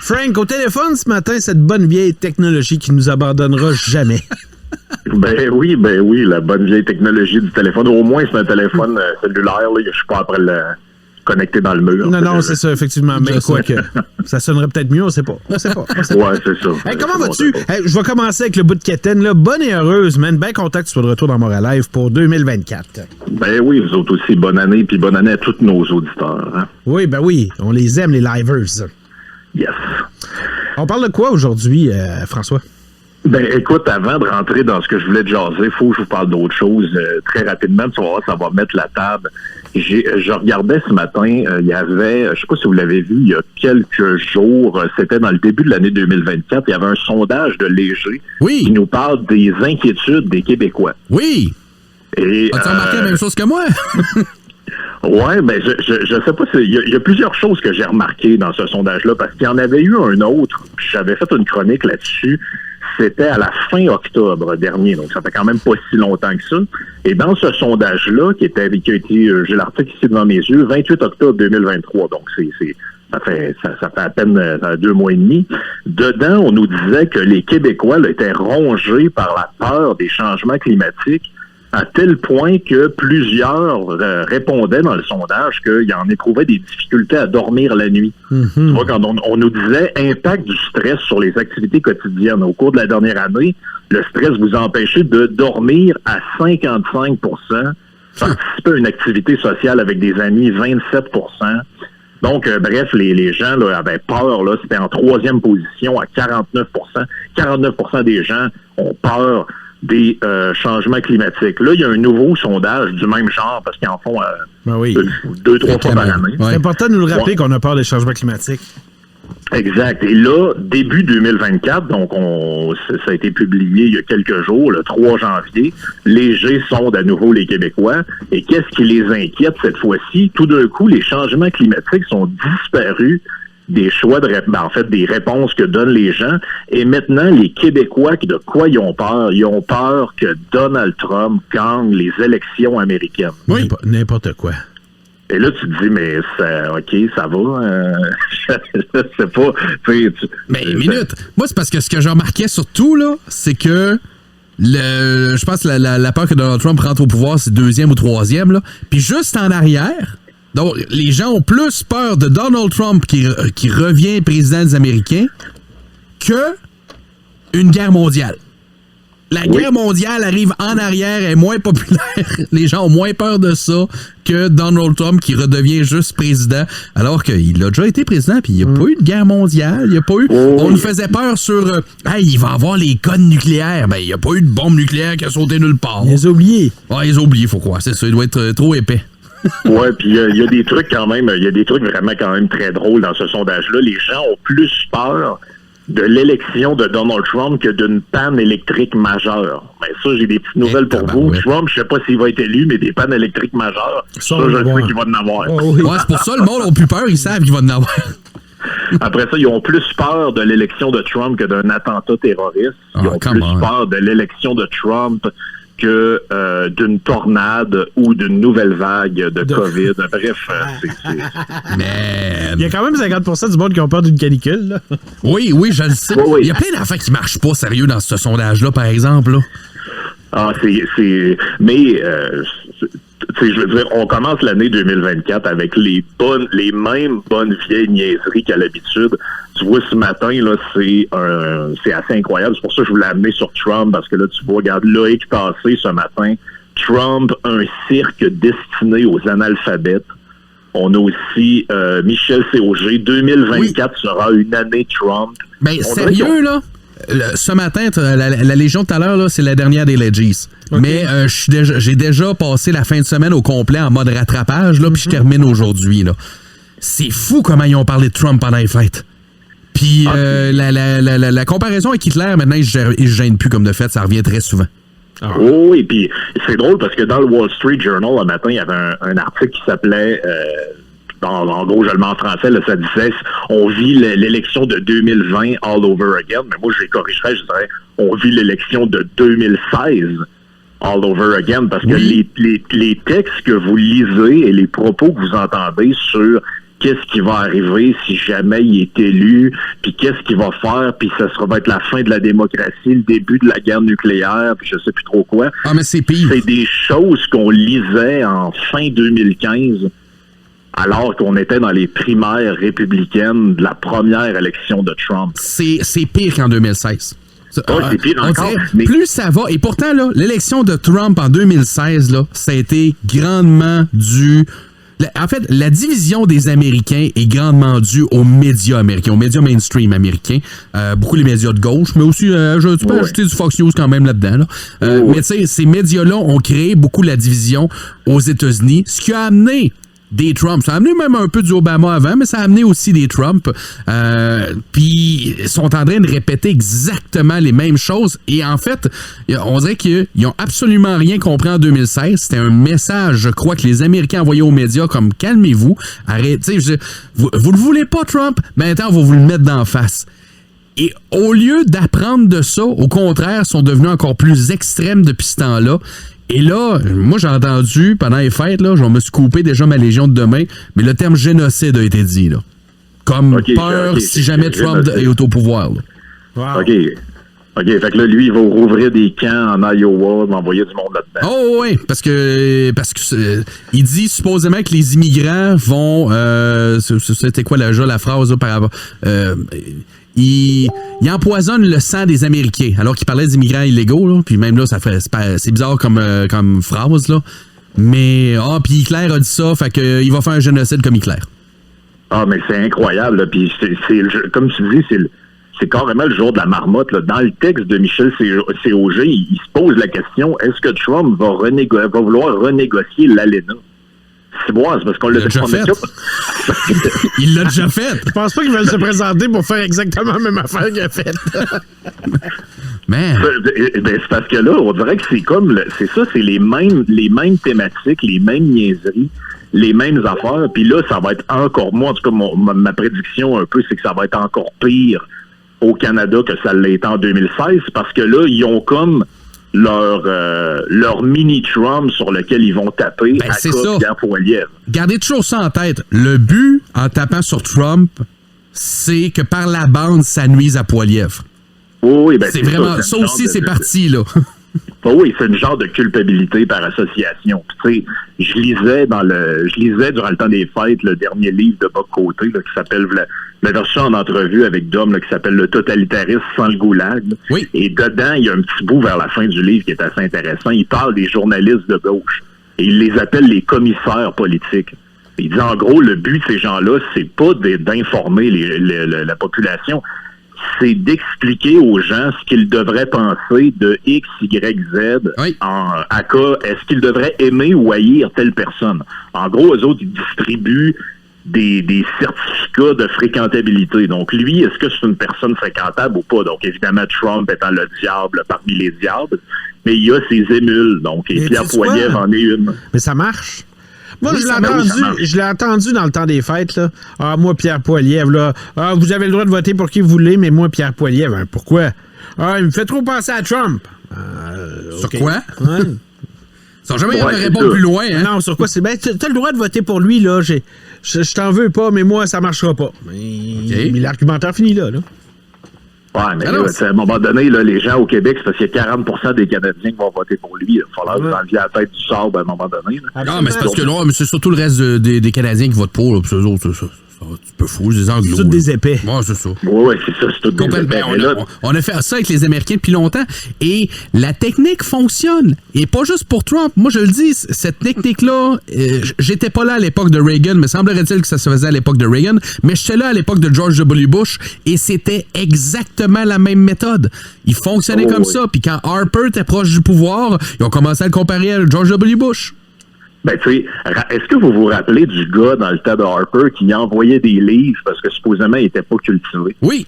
Frank, au téléphone ce matin, cette bonne vieille technologie qui nous abandonnera jamais. Ben oui, la bonne vieille technologie du téléphone. Au moins, c'est un téléphone cellulaire. Là. Je suis pas après le connecter dans le mur. Non, c'est ça, effectivement. Mais quoi que ça sonnerait peut-être mieux, on sait pas. Ouais, c'est ça. Hey, comment vas-tu? Hey, je vais commencer avec le bout de quétaine. Là. Bonne et heureuse, man. Bien content que tu sois de retour dans Montréal Live pour 2024. Ben oui, vous autres aussi. Bonne année, puis bonne année à tous nos auditeurs. Hein? Oui, ben oui. On les aime, les livers. Yes. On parle de quoi aujourd'hui, François? Ben, écoute, avant de rentrer dans ce que je voulais te jaser, il faut que je vous parle d'autre chose très rapidement. Tu vas voir, ça va mettre la table. Je regardais ce matin, il y avait, je sais pas si vous l'avez vu, il y a quelques jours, c'était dans le début de l'année 2024, il y avait un sondage de Léger qui nous parle des inquiétudes des Québécois. Oui! Et, as-tu remarqué la même chose que moi? Ouais, ben je sais pas, il y a plusieurs choses que j'ai remarquées dans ce sondage-là, parce qu'il y en avait eu un autre, j'avais fait une chronique là-dessus. C'était à la fin octobre dernier, donc ça fait quand même pas si longtemps que ça. Et dans ce sondage-là, qui a été, j'ai l'article ici devant mes yeux, 28 octobre 2023, donc ça fait à peine 2 mois et demi. Dedans, on nous disait que les Québécois là, étaient rongés par la peur des changements climatiques, à tel point que plusieurs répondaient dans le sondage qu'ils en éprouvaient des difficultés à dormir la nuit. Mm-hmm. Tu vois, quand on nous disait impact du stress sur les activités quotidiennes. Au cours de la dernière année, le stress vous a empêché de dormir à 55 %, participer à une activité sociale avec des amis, 27 %. Donc, bref, les gens là, avaient peur. Là, c'était en 3e position à 49 %. 49 % des gens ont peur des changements climatiques. Là, il y a un nouveau sondage du même genre, parce qu'ils en font 2-3 fois par année. C'est important de nous le rappeler qu'on a peur des changements climatiques. Exact. Et là, début 2024, donc ça a été publié il y a quelques jours, le 3 janvier, Léger sonde à nouveau les Québécois. Et qu'est-ce qui les inquiète cette fois-ci? Tout d'un coup, les changements climatiques sont disparus des choix des réponses que donnent les gens. Et maintenant, les Québécois, de quoi ils ont peur? Ils ont peur que Donald Trump gagne les élections américaines. Oui, n'importe quoi. Et là, tu te dis, mais ça va. Je sais pas. Mais minute. Moi, c'est parce que ce que j'ai remarqué surtout, là, c'est que je pense que la peur que Donald Trump rentre au pouvoir, c'est 2e ou 3e, là. Puis juste en arrière, donc, les gens ont plus peur de Donald Trump qui revient président des Américains que une guerre mondiale. La guerre mondiale arrive en arrière, est moins populaire. Les gens ont moins peur de ça que Donald Trump qui redevient juste président, alors qu'il a déjà été président, puis il n'y a pas eu de guerre mondiale, il n'y a pas eu... On nous faisait peur sur il va avoir les codes nucléaires. Ben, il n'y a pas eu de bombe nucléaire qui a sauté nulle part. Ils les ont oubliés. Ouais, ils ont oublié, faut croire. C'est ça, il doit être trop épais. Ouais, puis il y a des trucs quand même, il y a des trucs vraiment quand même très drôles dans ce sondage-là. Les gens ont plus peur de l'élection de Donald Trump que d'une panne électrique majeure. Ben ça, j'ai des petites nouvelles pour vous. Trump, je sais pas s'il va être élu, mais des pannes électriques majeures, ça je sais qu'il va en avoir. Ouais, c'est pour ça le monde n'a plus peur, ils savent qu'il va en avoir. Après ça, ils ont plus peur de l'élection de Trump que d'un attentat terroriste. Ils ont plus peur de l'élection de Trump que d'une tornade ou d'une nouvelle vague de COVID. Bref, il y a quand même 50% du monde qui ont peur d'une canicule. Là. Oui, je le sais. Oui. Il y a plein d'enfants qui marchent pas sérieux dans ce sondage-là, par exemple. Là. Mais je veux dire, on commence l'année 2024 avec les mêmes bonnes vieilles niaiseries qu'à l'habitude. Tu vois, ce matin, là, c'est assez incroyable. C'est pour ça que je voulais amener sur Trump, parce que là, tu vois, regarde, Loïc Passé ce matin, Trump, un cirque destiné aux analphabètes. On a aussi Michel Cog. 2024 sera une année Trump. Ben, sérieux, là? Ce matin, la Légion tout à l'heure, là, c'est la dernière des Legis. Okay. Mais j'ai déjà passé la fin de semaine au complet en mode rattrapage, là, puis je termine aujourd'hui. Là. C'est fou comment ils ont parlé de Trump pendant les fêtes. Puis la comparaison avec Hitler, maintenant, il se gêne plus comme de fait, ça revient très souvent. Oui, et puis c'est drôle parce que dans le Wall Street Journal, le matin, il y avait un article qui s'appelait... en gros, je le mets en français, là, ça disait on vit l'élection de 2020 all over again. Mais moi, je les corrigerais, je dirais on vit l'élection de 2016 all over again, parce que les textes que vous lisez et les propos que vous entendez sur qu'est-ce qui va arriver si jamais il est élu, puis qu'est-ce qu'il va faire, puis ça va être la fin de la démocratie, le début de la guerre nucléaire, puis je sais plus trop quoi. Ah, mais c'est pire. C'est des choses qu'on lisait en fin 2015, alors qu'on était dans les primaires républicaines de la première élection de Trump. C'est pire qu'en 2016. C'est pire encore. Mais... Plus ça va, et pourtant, là, l'élection de Trump en 2016, là, ça a été grandement dû... En fait, la division des Américains est grandement due aux médias américains, aux médias mainstream américains. Beaucoup les médias de gauche, mais aussi, tu peux ajouter du Fox News quand même là-dedans. Là. Mais tu sais, ces médias-là ont créé beaucoup la division aux États-Unis, ce qui a amené des Trump. Ça a amené même un peu du Obama avant, mais ça a amené aussi des Trump. Puis ils sont en train de répéter exactement les mêmes choses. Et en fait, on dirait qu'ils n'ont absolument rien compris en 2016. C'était un message, je crois, que les Américains envoyaient aux médias comme « Calmez-vous, arrêtez, vous le voulez pas, Trump? Maintenant, on va vous le mettre d'en face. » Et au lieu d'apprendre de ça, au contraire, ils sont devenus encore plus extrêmes depuis ce temps-là. Et là, moi, j'ai entendu, pendant les fêtes, là, je me suis coupé déjà ma Légion de demain, mais le terme génocide a été dit, là. Comme peur si jamais Trump est au pouvoir, là. Wow. OK, fait que là, lui, il va rouvrir des camps en Iowa, m'envoyer du monde là-dedans. Oh oui, parce que il dit supposément que les immigrants vont... c'était quoi la phrase là, par rapport... Il empoisonne le sang des Américains, alors qu'il parlait d'immigrants illégaux, là, puis même là, c'est bizarre comme phrase, là. Mais, puis Hitler a dit ça, fait qu'il va faire un génocide comme Hitler. Ah, mais c'est incroyable, là, puis comme tu dis, c'est carrément le jour de la marmotte, là. Dans le texte de Michel C.O.G., il se pose la question, est-ce que Trump va vouloir renégocier l'ALENA? C'est parce qu'on l'a déjà fait. Il l'a déjà fait. Je pense pas qu'ils veulent se présenter pour faire exactement la même affaire qu'il a faite. Ben, c'est parce que là, on dirait que c'est les mêmes thématiques, les mêmes niaiseries, les mêmes affaires. Puis là, ça va être encore, moi, en tout cas, ma prédiction un peu, c'est que ça va être encore pire au Canada que ça l'est en 2016, parce que là, ils ont comme leur mini-Trump sur lequel ils vont taper à cause de Poilievre. Gardez toujours ça en tête. Le but, en tapant sur Trump, c'est que par la bande, ça nuise à Poilievre. Oui, ben c'est vraiment ça aussi, c'est parti, là. Oui, c'est une genre de culpabilité par association. Tu sais, je lisais durant le temps des fêtes le dernier livre de Bob Côté là, qui s'appelle la version en entrevue avec Dom là, qui s'appelle Le totalitarisme sans le goulag. Oui. Et dedans, il y a un petit bout vers la fin du livre qui est assez intéressant. Il parle des journalistes de gauche et il les appelle les commissaires politiques. Il dit en gros, le but de ces gens-là, c'est pas d'informer la population, c'est d'expliquer aux gens ce qu'ils devraient penser de X, Y, Z à cas, est-ce qu'ils devraient aimer ou haïr telle personne. En gros, eux autres, ils distribuent des certificats de fréquentabilité. Donc, lui, est-ce que c'est une personne fréquentable ou pas? Donc, évidemment, Trump étant le diable parmi les diables, mais il y a ses émules. Donc, et Pierre Poilievre en est une. Mais ça marche. Moi, je l'ai entendu dans le temps des fêtes, là. Ah, moi, Pierre Poilievre, là. Ah, vous avez le droit de voter pour qui vous voulez, mais moi, Pierre Poilievre, hein, pourquoi? Ah, il me fait trop penser à Trump. Sur quoi? Ouais. Ils sont jamais répondre plus loin, hein? Non, sur quoi? C'est ben, t'as le droit de voter pour lui, là. Je t'en veux pas, mais moi, ça marchera pas. Mais l'argumentaire finit là. Ouais, mais là, à un moment donné, là, les gens au Québec, c'est parce qu'il y a 40% des Canadiens qui vont voter pour lui. Il va falloir vous enlever la tête du sable à un moment donné. Non, mais c'est parce que là, c'est surtout le reste des Canadiens qui votent pour, là, puis eux autres, ça. Tu peux fou, des anglos. C'est tout des épais. Ouais, c'est ça. Oui, c'est ça, c'est tout des épais. On a fait ça avec les Américains depuis longtemps et la technique fonctionne. Et pas juste pour Trump. Moi, je le dis, cette technique-là, j'étais pas là à l'époque de Reagan, mais semblerait-il que ça se faisait à l'époque de Reagan, mais j'étais là à l'époque de George W. Bush et c'était exactement la même méthode. Il fonctionnait comme ça. Puis quand Harper était proche du pouvoir, ils ont commencé à le comparer à George W. Bush. Ben, tu sais, est-ce que vous vous rappelez du gars dans le temps de Harper qui envoyait des livres parce que supposément il était pas cultivé? Oui.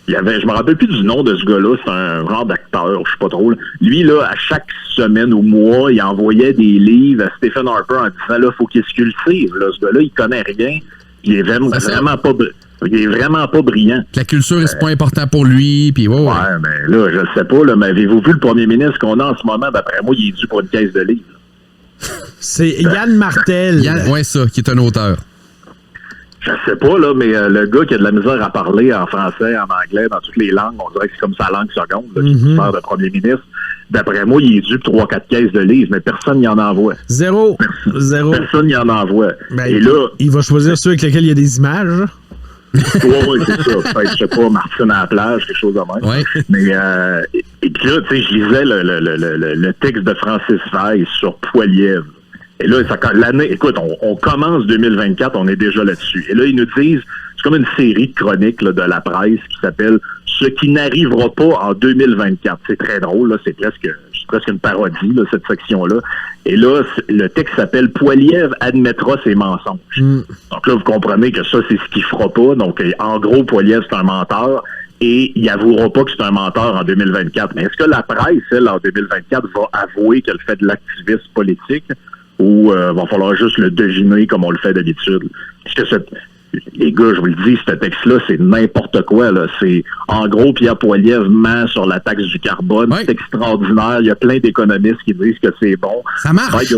Je me rappelle plus du nom de ce gars-là, c'est un genre d'acteur, je sais pas trop. Lui, là, à chaque semaine ou mois, il envoyait des livres à Stephen Harper en disant, là, faut qu'il se cultive. Là, ce gars-là, il connaît rien. Il est vraiment pas brillant. La culture, c'est pas important pour lui, puis ouais, mais là, je sais pas, là, mais avez-vous vu le premier ministre qu'on a en ce moment? D'après moi, il est dû pour une caisse de livres. C'est Yann Martel. Ouais, ça, qui est un auteur. Je sais pas, là, mais le gars qui a de la misère à parler en français, en anglais, dans toutes les langues, on dirait que c'est comme sa langue seconde, là, qui est faire de premier ministre. D'après moi, il est dû 3-4 caisses de livres, mais personne n'y en envoie. Zéro. Personne n'y en envoie. Ben, et là, il va choisir ceux avec lesquels il y a des images. Oui, c'est ça. Peut-être, je sais pas, Martine à la plage, quelque chose de même. Ouais. Mais, et puis là, tu sais, je lisais le texte de Francis Veil sur Poilievre. Et là, l'année, écoute, on commence 2024, on est déjà là-dessus. Et là, ils nous disent, c'est comme une série de chroniques là, de la presse qui s'appelle « Ce qui n'arrivera pas en 2024 ». C'est très drôle, là, c'est presque une parodie, là, cette section-là. Et là, le texte s'appelle « Poilievre admettra ses mensonges ». Donc là, vous comprenez que ça, c'est ce qu'il fera pas. Donc, en gros, Poilievre, c'est un menteur. Et il avouera pas que c'est un menteur en 2024. Mais est-ce que la presse, elle, en 2024, va avouer qu'elle fait de l'activisme politique ou va falloir juste le deviner comme on le fait d'habitude? Parce que les gars, je vous le dis, ce texte-là, c'est n'importe quoi. Là. C'est, en gros, Pierre Poilievre ment sur la taxe du carbone. Ouais. C'est extraordinaire. Il y a plein d'économistes qui disent que c'est bon. Ça marche.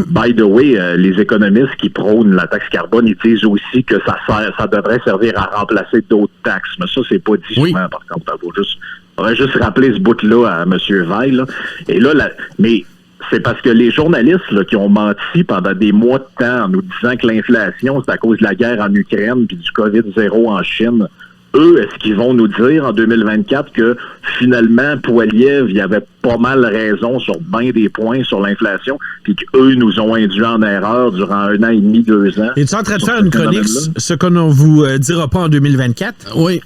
By the way, les économistes qui prônent la taxe carbone, ils disent aussi que ça devrait servir à remplacer d'autres taxes. Mais ça, c'est pas dit souvent, par contre. Il faudrait juste rappeler ce bout-là à M. Veil. Là. Et là, mais c'est parce que les journalistes là, qui ont menti pendant des mois de temps en nous disant que l'inflation, c'est à cause de la guerre en Ukraine puis du COVID-0 en Chine, eux, est-ce qu'ils vont nous dire en 2024 que finalement, Poilievre, il avait pas mal raison sur bien des points sur l'inflation, puis qu'eux nous ont induit en erreur durant 1 an et demi, 2 ans? Es-tu en train de faire une chronique, ce qu'on ne vous dira pas en 2024? Oui.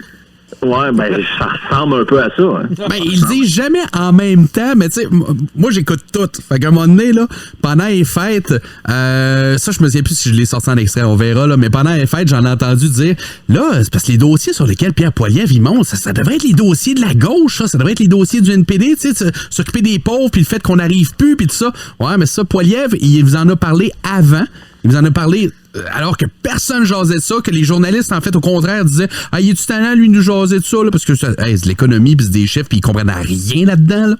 Ouais, ben, ça ressemble un peu à ça. Hein. Ben, ils disent jamais en même temps, mais tu sais, moi, j'écoute tout. Fait qu'à un moment donné, là, pendant les fêtes, ça, je me souviens plus si je l'ai sorti en extrait, on verra, là, mais pendant les fêtes, j'en ai entendu dire, là, c'est parce que les dossiers sur lesquels Pierre Poilievre, il monte, ça devrait être les dossiers de la gauche, ça devrait être les dossiers du NPD, tu sais, s'occuper des pauvres, puis le fait qu'on n'arrive plus, puis tout ça. Ouais, mais ça, Poilievre, il vous en a parlé avant. Il vous en a parlé alors que personne jasait de ça, que les journalistes, en fait, au contraire, disaient « Ah, il est-tu talent, lui, nous jaser de ça? » là, parce que c'est de l'économie, puis c'est des chiffres, puis ils comprennent rien là-dedans. Là.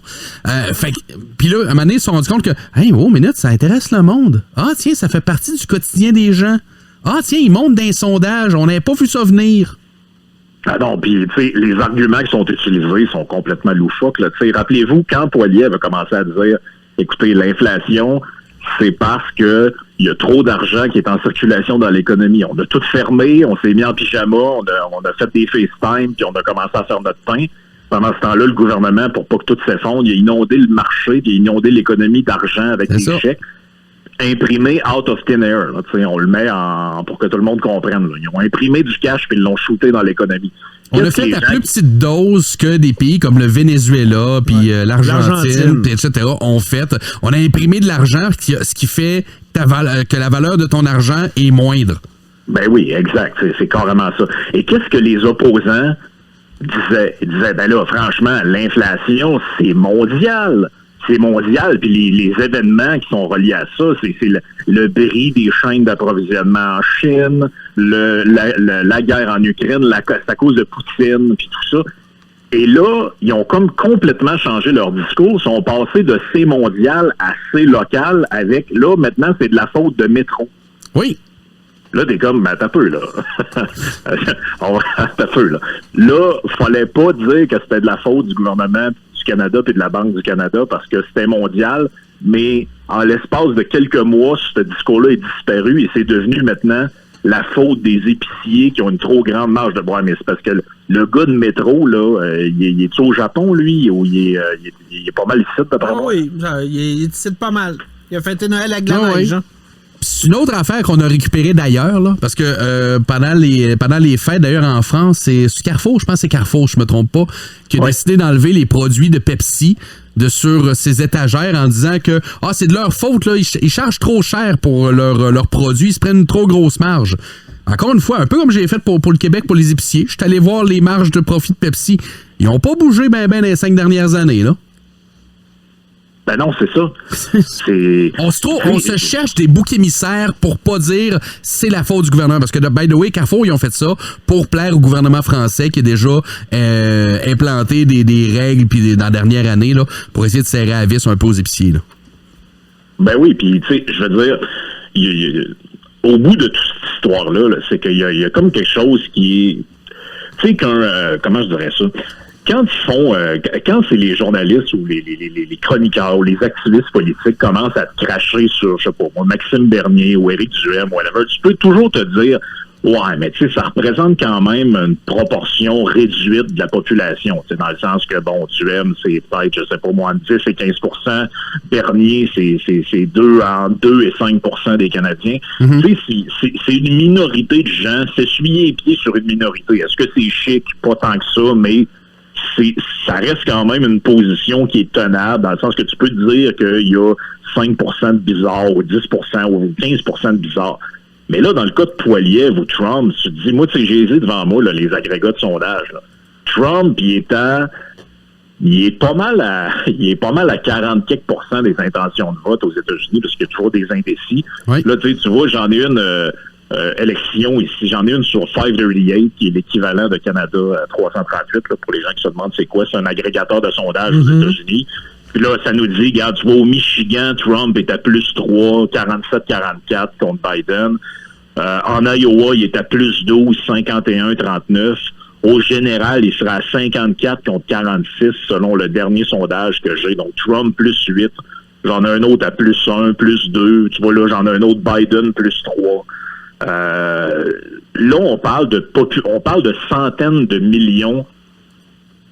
Puis là, à un moment donné, ils se sont rendus compte que « Hey, oh, minute, ça intéresse le monde. Ah, tiens, ça fait partie du quotidien des gens. Ah, tiens, ils montent d'un sondage. On n'avait pas vu ça venir. » Ah non, puis tu sais, les arguments qui sont utilisés sont complètement loufoques. Là. Rappelez-vous, quand Poilievre a commencé à dire « Écoutez, l'inflation... » c'est parce que il y a trop d'argent qui est en circulation dans l'économie. On a tout fermé, on s'est mis en pyjama, on a fait des FaceTime, puis on a commencé à faire notre pain. Pendant ce temps-là, le gouvernement, pour pas que tout s'effondre, il a inondé le marché, puis il a inondé l'économie d'argent avec des chèques imprimés out of thin air. Là, on le met pour que tout le monde comprenne. Là. Ils ont imprimé du cash, puis ils l'ont shooté dans l'économie. On a fait à plus petite dose que des pays comme le Venezuela, puis l'Argentine, puis etc. ont fait. On a imprimé de l'argent, ce qui fait que la valeur de ton argent est moindre. Ben oui, exact. C'est carrément ça. Et qu'est-ce que les opposants disaient? Ils disaient, ben là, franchement, l'inflation, c'est mondial. C'est mondial, puis les événements qui sont reliés à ça, c'est le bris des chaînes d'approvisionnement en Chine, la guerre en Ukraine, c'est à cause de Poutine, puis tout ça. Et là, ils ont comme complètement changé leur discours, sont passés de c'est mondial à c'est local avec, là, maintenant, c'est de la faute de Métro. Oui. Là, t'es comme, ben, t'as peu, là. T'as peu, là. Là, fallait pas dire que c'était de la faute du gouvernement du Canada puis de la Banque du Canada parce que c'était mondial, mais en l'espace de quelques mois, ce discours-là est disparu et c'est devenu maintenant la faute des épiciers qui ont une trop grande marge de bois. Mais c'est parce que le gars de Métro, là, il est au Japon, lui, ou il est pas mal ici, d'après moi? Oui, il est ici pas mal. Il a fêté Noël avec la neige, hein? C'est une autre affaire qu'on a récupérée d'ailleurs, là, parce que pendant les fêtes, d'ailleurs, en France, c'est Carrefour, je pense que c'est Carrefour, je me trompe pas, qui a décidé d'enlever les produits de Pepsi sur ses étagères en disant que c'est de leur faute, là, ils chargent trop cher pour leurs produits, ils se prennent une trop grosse marge. Encore une fois, un peu comme j'ai fait pour le Québec, pour les épiciers, je suis allé voir les marges de profit de Pepsi. Ils n'ont pas bougé ben les 5 dernières années, là. Ben non, c'est ça. On se cherche des boucs émissaires pour pas dire c'est la faute du gouvernement. Parce que, by the way, Carrefour, ils ont fait ça pour plaire au gouvernement français qui a déjà implanté des règles puis dans la dernière année là, pour essayer de serrer à vis un peu aux épiciers. Là. Ben oui, puis tu sais, je veux dire, au bout de toute cette histoire-là, c'est qu'il y a comme quelque chose qui est... Tu sais, comment je dirais ça? Quand ils font... quand c'est les journalistes ou les chroniqueurs ou les activistes politiques commencent à te cracher sur, je sais pas, moi, Maxime Bernier ou Éric Duhem, whatever, tu peux toujours te dire... Ouais, mais tu sais, ça représente quand même une proportion réduite de la population. C'est dans le sens que, bon, Duhem, c'est peut-être, je sais pas moi, entre 10 et 15%. Bernier, c'est 2 et 5% des Canadiens. Mm-hmm. Tu sais, c'est une minorité de gens. S'essuyer les pieds sur une minorité. Est-ce que c'est chic? Pas tant que ça, mais ça reste quand même une position qui est tenable, dans le sens que tu peux te dire qu'il y a 5% de bizarre ou 10% ou 15% de bizarre. Mais là, dans le cas de Poilievre ou Trump, tu te dis, moi, tu sais, j'ai devant moi là, les agrégats de sondage. Là. Trump, il est pas mal à 40 quelques % des intentions de vote aux États-Unis, parce qu'il y a toujours des indécis. Oui. Là, tu vois, j'en ai une élection ici. J'en ai une sur 538, qui est l'équivalent de Canada 338, là, pour les gens qui se demandent c'est quoi. C'est un agrégateur de sondage aux États-Unis. Puis là, ça nous dit, regarde, tu vois, au Michigan, Trump est à plus 3, 47-44 contre Biden. En Iowa, il est à plus 12, 51-39. Au général, il sera à 54 contre 46, selon le dernier sondage que j'ai. Donc, Trump plus 8. J'en ai un autre à plus 1, plus 2. Tu vois, là, j'en ai un autre Biden plus 3. Là, on parle de centaines de millions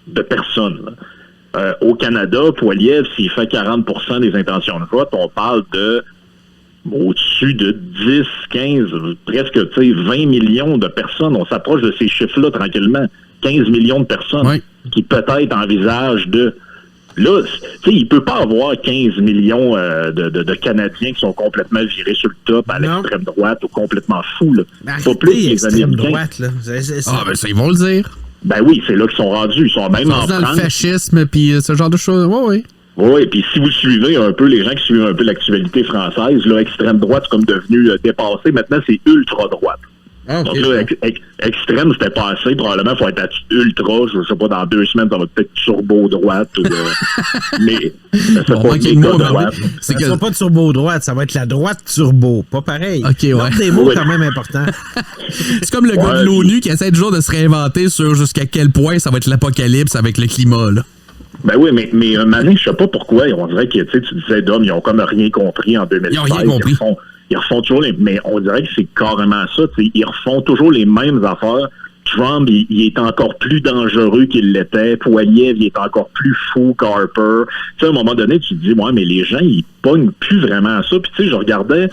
de personnes, là. Au Canada, Poilievre, s'il fait 40% des intentions de vote, on parle de au-dessus de 10, 15, presque 20 millions de personnes. On s'approche de ces chiffres-là tranquillement. 15 millions de personnes qui peut-être envisagent de... Là, tu sais, il peut pas avoir 15 millions de Canadiens qui sont complètement virés sur le top à l'extrême droite ou complètement fous. Là. Pas plus les Américains. Droite, là. Ben ça, ils vont le dire. Ben oui, c'est là qu'ils sont rendus. Ils sont même en France. Dans le fascisme, puis ce genre de choses. Oui. Oui, puis si vous suivez un peu, les gens qui suivent un peu l'actualité française, là, extrême droite, c'est comme devenu dépassé. Maintenant, c'est ultra droite. Ah, okay. Donc là, extrême, c'était passé. Probablement, il faut être à ultra. Je sais pas, dans 2 semaines, ça va peut-être turbo-droite. Mais ça sera pas méga-droite. Ça sera pas de turbo-droite, ça va être la droite turbo. Pas pareil. OK, ouais. Des mots quand même importants. C'est comme le gars de l'ONU qui essaie toujours de se réinventer sur jusqu'à quel point ça va être l'apocalypse avec le climat, là. Ben oui, mais Manin, je sais pas pourquoi. On dirait que tu disais, Dom, ils ont comme rien compris en 2016. Ils ont rien compris. Ils refont toujours mais on dirait que c'est carrément ça. Ils refont toujours les mêmes affaires. Trump, il est encore plus dangereux qu'il l'était. Poilievre, il est encore plus fou qu'Harper. Tu sais, à un moment donné, tu te dis, ouais, mais les gens, ils pognent plus vraiment ça. Puis tu sais, je regardais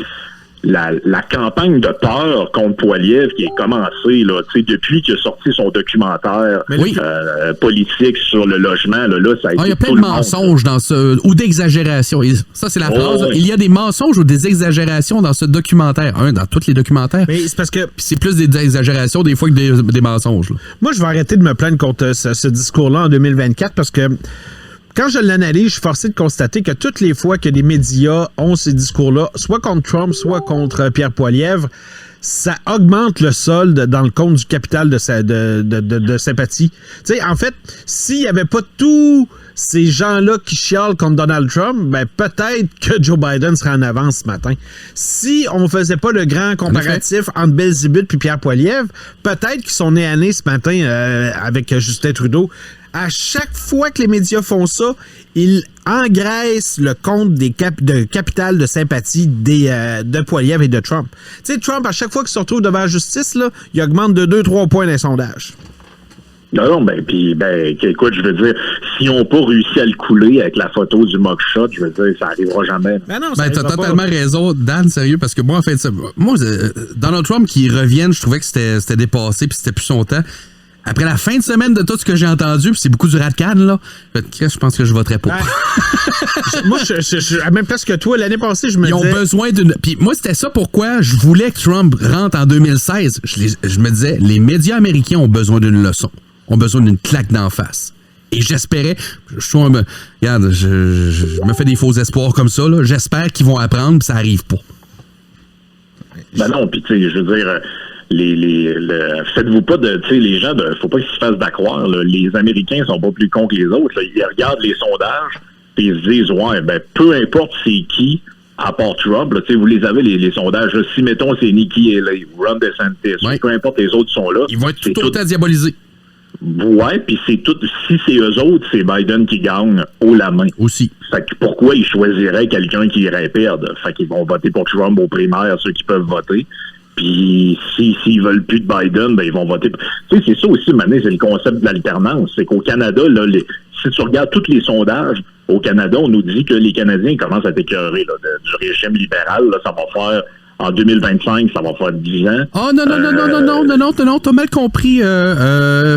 la campagne de peur contre Poilievre qui est commencée là, depuis qu'il a sorti son documentaire politique sur le logement. Là, ça a été il y a plein de mensonges dans ce... ou d'exagérations. Ça, c'est la phrase. Il y a des mensonges ou des exagérations dans ce documentaire. Dans tous les documentaires. Mais c'est parce que... c'est plus des exagérations des fois que des mensonges. Là. Moi, je vais arrêter de me plaindre contre ce discours-là en 2024 parce que quand je l'analyse, je suis forcé de constater que toutes les fois que les médias ont ces discours-là, soit contre Trump, soit contre Pierre Poilievre, ça augmente le solde dans le compte du capital de sympathie. Tu sais, en fait, s'il n'y avait pas tous ces gens-là qui chialent contre Donald Trump, ben peut-être que Joe Biden serait en avance ce matin. Si on faisait pas le grand comparatif entre Belzébuth puis Pierre Poilievre, peut-être qu'ils sont nés à nez ce matin avec Justin Trudeau. À chaque fois que les médias font ça, ils engraissent le compte de capital de sympathie de Poilievre et de Trump. Tu sais, Trump, à chaque fois qu'il se retrouve devant la justice, là, il augmente de 2-3 points dans les sondages. Non, écoute, je veux dire, s'ils n'ont pas réussi à le couler avec la photo du mugshot, je veux dire, ça n'arrivera jamais. T'as totalement raison, Dan, sérieux, parce que moi, en fait, Donald Trump qui revienne, je trouvais que c'était dépassé puis c'était plus son temps. Après la fin de semaine de tout ce que j'ai entendu, puis c'est beaucoup du rat-can, là, je pense que je voterais pas. Moi, je suis à la même place que toi. L'année passée, je me disais... Ils ont besoin d'une... Puis moi, c'était ça pourquoi je voulais que Trump rentre en 2016. Je me disais, les médias américains ont besoin d'une leçon. Ont besoin d'une claque d'en face. Et j'espérais... Regarde, je me fais des faux espoirs comme ça, là. J'espère qu'ils vont apprendre, puis ça arrive pas. Ben non, puis tu sais, je veux dire... faites-vous pas de, tu sais, les gens, faut pas qu'ils se fassent d'accroire, là. Les Américains sont pas plus cons que les autres, là. Ils regardent les sondages et ils se disent, ouais, ben, peu importe c'est qui, à part Trump, là, vous les avez, les sondages. Là, si, mettons, c'est Nikki Haley ou Ron DeSantis, peu importe les autres sont là. Ils vont être tout autant diabolisés. Ouais, puis c'est tout. Si c'est eux autres, c'est Biden qui gagne haut la main. Aussi. Fait que pourquoi ils choisiraient quelqu'un qui irait perdre? Fait qu'ils vont voter pour Trump aux primaires, ceux qui peuvent voter. Puis s'ils veulent plus de Biden, ben ils vont voter. Tu sais, c'est ça aussi, maintenant, c'est le concept de l'alternance. C'est qu'au Canada, là, si tu regardes tous les sondages, au Canada, on nous dit que les Canadiens commencent à t'écœurer du régime libéral. Là, ça va faire en 2025, ça va faire 10 ans. Oh non, t'as mal compris,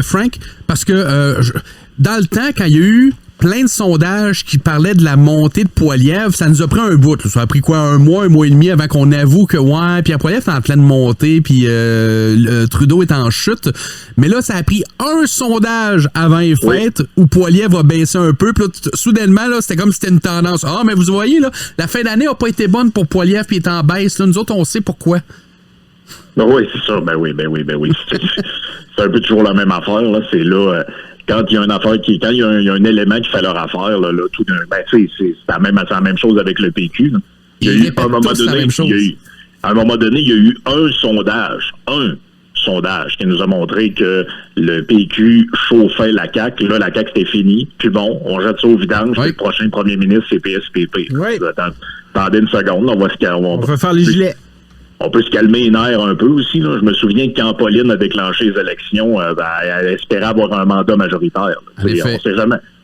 Frank, parce que dans le temps, quand il y a eu plein de sondages qui parlaient de la montée de Poilievre, ça nous a pris un bout. Ça a pris quoi, un mois et demi avant qu'on avoue que Pierre Poilievre est en pleine montée, puis Trudeau est en chute. Mais là, ça a pris un sondage avant les fêtes où Poilievre a baissé un peu. Puis là, soudainement, là, c'était comme si c'était une tendance. Ah, mais vous voyez, là, la fin d'année n'a pas été bonne pour Poilievre, puis il est en baisse. Là, nous autres, on sait pourquoi. Ben oui, c'est ça. Ben oui. C'est un peu toujours la même affaire. Là. C'est là... quand il y a une affaire quand il y a un élément qui fait leur affaire, là tout d'un, c'est la même chose avec le PQ. Là. Il y a eu, à un moment donné, il y a eu un sondage qui nous a montré que le PQ chauffait la CAQ. Là, la CAQ, c'était fini. Puis bon, on jette ça au vidange. Le prochain premier ministre, c'est PSPP. Oui. Attendez une seconde. On va faire les gilets. On peut se calmer les nerfs un peu aussi. Là. Je me souviens que quand Pauline a déclenché les élections, elle espérait avoir un mandat majoritaire.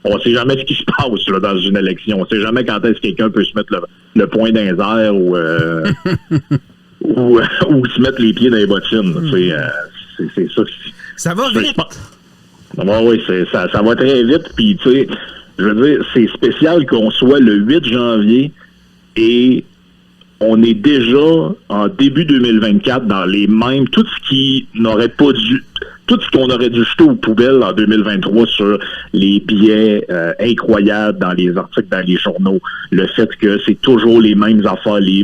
On sait jamais ce qui se passe là, dans une élection. On sait jamais quand est-ce que quelqu'un peut se mettre le poing dans les airs ou se mettre les pieds dans les bottines. C'est ça. Ça va vite. Oui, ça va très vite. Puis, tu sais, je veux dire, c'est spécial qu'on soit le 8 janvier et on est déjà en début 2024 dans les mêmes... Tout ce qu'on aurait dû jeter aux poubelles en 2023 sur les billets incroyables dans les articles, dans les journaux, le fait que c'est toujours les mêmes affaires, la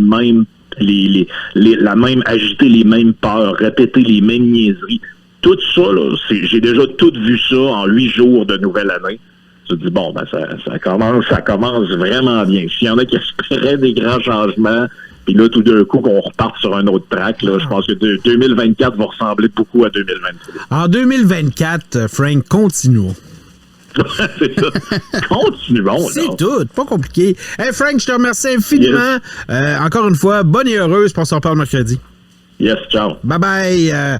même agiter les mêmes peurs, répéter les mêmes niaiseries. Tout ça, là, j'ai déjà tout vu ça en 8 jours de nouvelle année. Je me dis, bon, ben ça commence vraiment bien. S'il y en a qui espéraient des grands changements, puis là, tout d'un coup, qu'on reparte sur un autre track, là, je pense que 2024 va ressembler beaucoup à 2023. En 2024, Frank, continuons. C'est ça. Continuons. C'est tout, pas compliqué. Hey Frank, je te remercie infiniment. Yes. Encore une fois, bonne et heureuse, on s'en reparle mercredi. Yes, ciao. Bye bye.